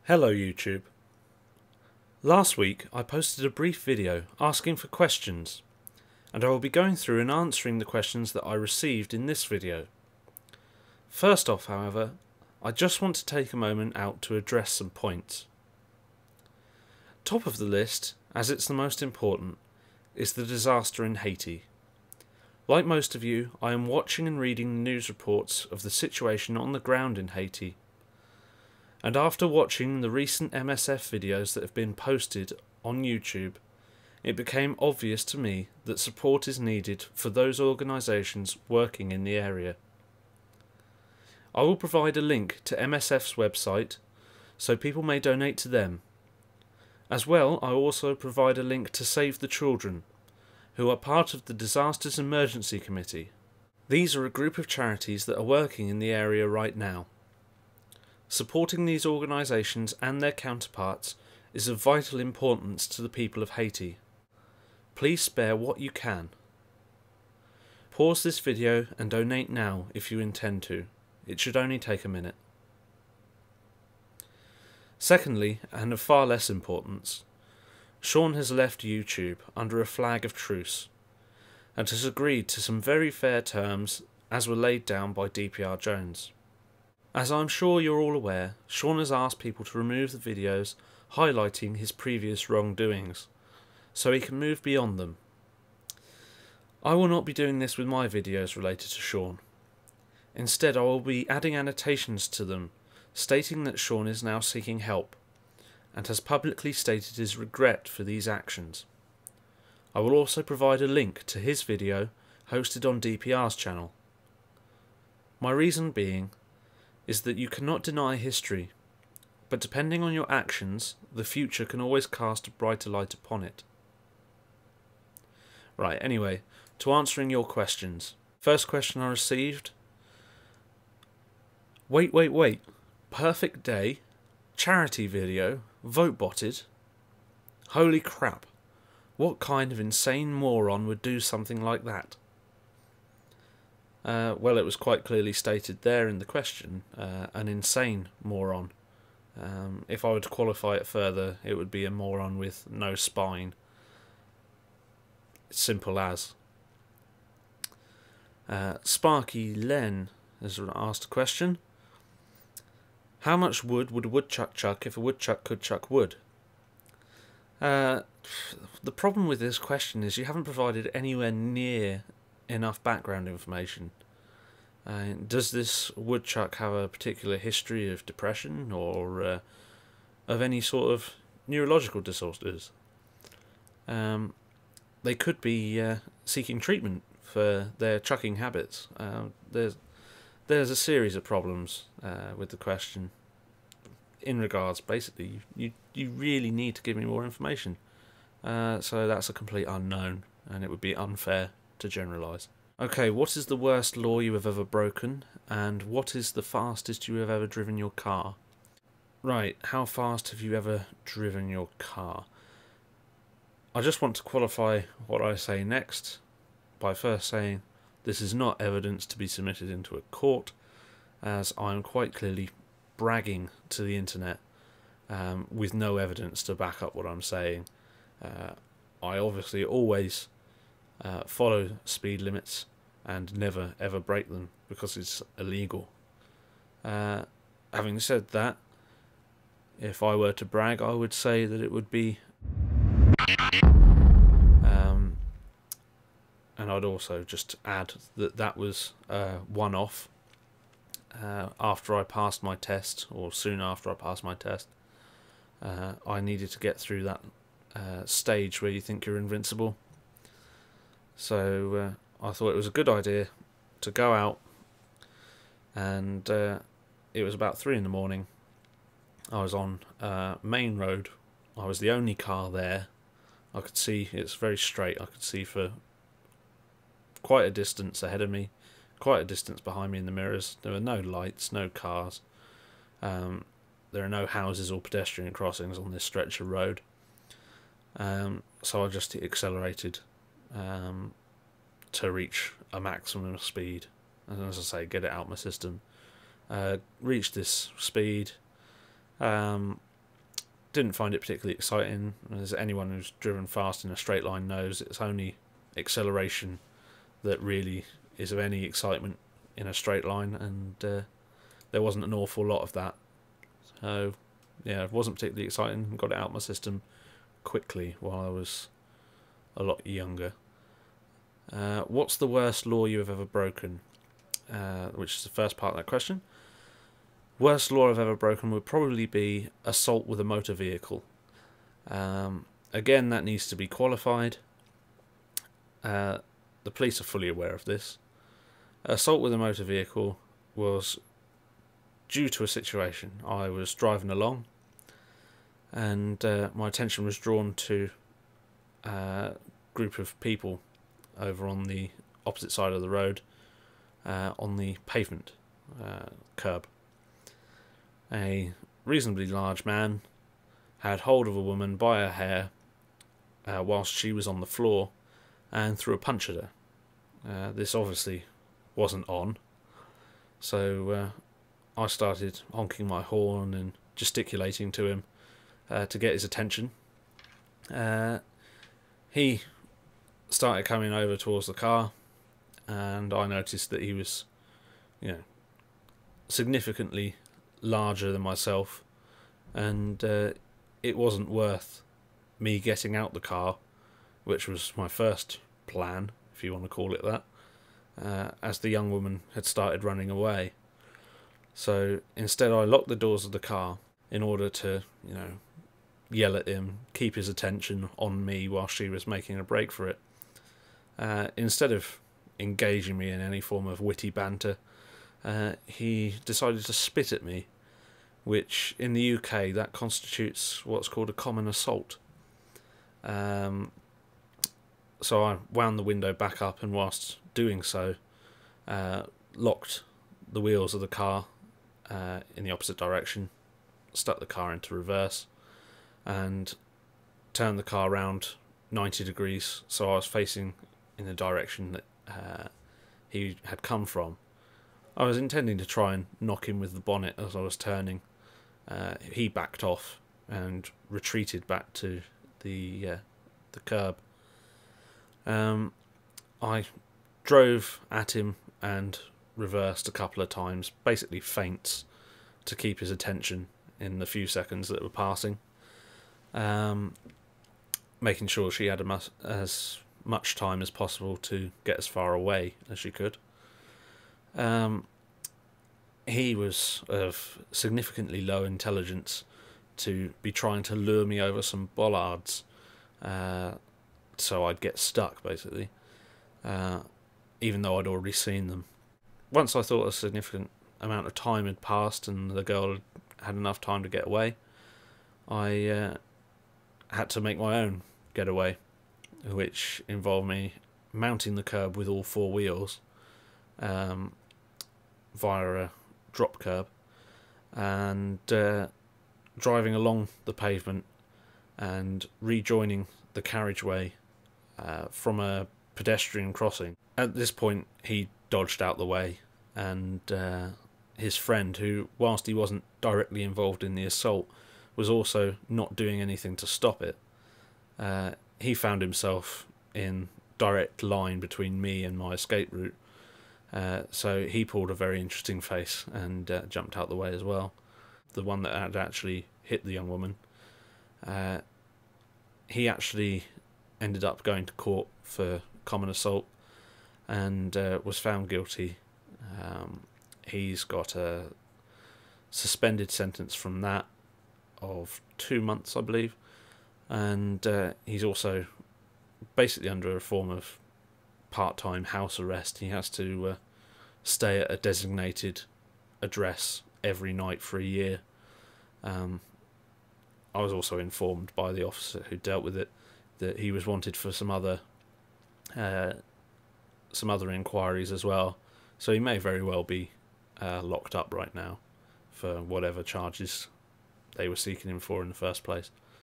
Hello YouTube. Last week I posted a brief video asking for questions, and I will be going through and answering the questions that I received in this video. First off, however, I just want to take a moment out to address some points. Top of the list, as it's the most important, is the disaster in Haiti. Like most of you, I am watching and reading the news reports of the situation on the ground in Haiti. And after watching the recent MSF videos that have been posted on YouTube, it became obvious to me that support is needed for those organisations working in the area. I will provide a link to MSF's website so people may donate to them. As well, I will also provide a link to Save the Children, who are part of the Disasters Emergency Committee. These are a group of charities that are working in the area right now. Supporting these organisations and their counterparts is of vital importance to the people of Haiti. Please spare what you can. Pause this video and donate now if you intend to. It should only take a minute. Secondly, and of far less importance, Sean has left YouTube under a flag of truce and has agreed to some very fair terms as were laid down by DPR Jones. As I'm sure you're all aware, Sean has asked people to remove the videos highlighting his previous wrongdoings, so he can move beyond them. I will not be doing this with my videos related to Sean. Instead, I will be adding annotations to them, stating that Sean is now seeking help, and has publicly stated his regret for these actions. I will also provide a link to his video hosted on DPR's channel. My reason being is that you cannot deny history, but depending on your actions, the future can always cast a brighter light upon it. Right, anyway, to answering your questions. First question I received: Wait, perfect day, charity video, vote botted? Holy crap, what kind of insane moron would do something like that? Well, it was quite clearly stated there in the question, an insane moron. If I were to qualify it further, it would be a moron with no spine. Simple as. Sparky Len has asked a question. How much wood would a woodchuck chuck if a woodchuck could chuck wood? The problem with this question is you haven't provided anywhere near enough background information. Does this woodchuck have a particular history of depression or of any sort of neurological disorders? They could be seeking treatment for their chucking habits. There's a series of problems with the question. In regards, basically, you really need to give me more information. So that's a complete unknown, and it would be unfair to generalise. Okay, what is the worst law you have ever broken, and what is the fastest you have ever driven your car? Right, how fast have you ever driven your car? I just want to qualify what I say next by first saying this is not evidence to be submitted into a court, as I am quite clearly bragging to the internet with no evidence to back up what I'm saying. I obviously always follow speed limits and never ever break them because it's illegal. Having said that, if I were to brag, I would say that it would be and I'd also just add that that was one-off after I passed my test, or soon after I passed my test. I needed to get through that stage where you think you're invincible. So I thought it was a good idea to go out, and it was about 3 in the morning. I was on main road. I was the only car there. I could see, it's very straight, I could see for quite a distance ahead of me, quite a distance behind me in the mirrors. There were no lights, no cars. There are no houses or pedestrian crossings on this stretch of road. So I just accelerated to reach a maximum speed, and as I say, get it out my system. Reached this speed, didn't find it particularly exciting. As anyone who's driven fast in a straight line knows, it's only acceleration that really is of any excitement in a straight line, and there wasn't an awful lot of that. So yeah, it wasn't particularly exciting. Got it out of my system quickly while I was a lot younger. What's the worst law you have ever broken? Which is the first part of that question. Worst law I've ever broken would probably be assault with a motor vehicle. Again, that needs to be qualified. The police are fully aware of this. Assault with a motor vehicle was due to a situation. I was driving along, and my attention was drawn to a group of people over on the opposite side of the road, on the pavement curb. A reasonably large man had hold of a woman by her hair whilst she was on the floor, and threw a punch at her. This obviously wasn't on, so I started honking my horn and gesticulating to him to get his attention. He started coming over towards the car, and I noticed that he was, significantly larger than myself, and it wasn't worth me getting out the car, which was my first plan, if you want to call it that, as the young woman had started running away. So instead I locked the doors of the car in order to, yell at him, keep his attention on me while she was making a break for it. Instead of engaging me in any form of witty banter, he decided to spit at me, which in the UK that constitutes what's called a common assault. So I wound the window back up, and whilst doing so, locked the wheels of the car in the opposite direction, stuck the car into reverse, and turned the car around 90 degrees so I was facing in the direction that he had come from. I was intending to try and knock him with the bonnet as I was turning. He backed off and retreated back to the curb. I drove at him and reversed a couple of times, basically feints to keep his attention in the few seconds that were passing, making sure she had as much time as possible to get as far away as she could. He was of significantly low intelligence to be trying to lure me over some bollards, so I'd get stuck, basically, even though I'd already seen them. Once I thought a significant amount of time had passed and the girl had enough time to get away, I had to make my own getaway, which involved me mounting the curb with all four wheels via a drop curb, and driving along the pavement and rejoining the carriageway from a pedestrian crossing. At this point he dodged out the way, and his friend, who whilst he wasn't directly involved in the assault was also not doing anything to stop it, he found himself in direct line between me and my escape route. So he pulled a very interesting face and jumped out the way as well. The one that had actually hit the young woman, he actually ended up going to court for common assault and was found guilty. He's got a suspended sentence from that of 2 months, I believe, and he's also basically under a form of part-time house arrest. He has to stay at a designated address every night for a year. I was also informed by the officer who dealt with it that he was wanted for some other inquiries as well, so he may very well be locked up right now for whatever charges they were seeking him for in the first place.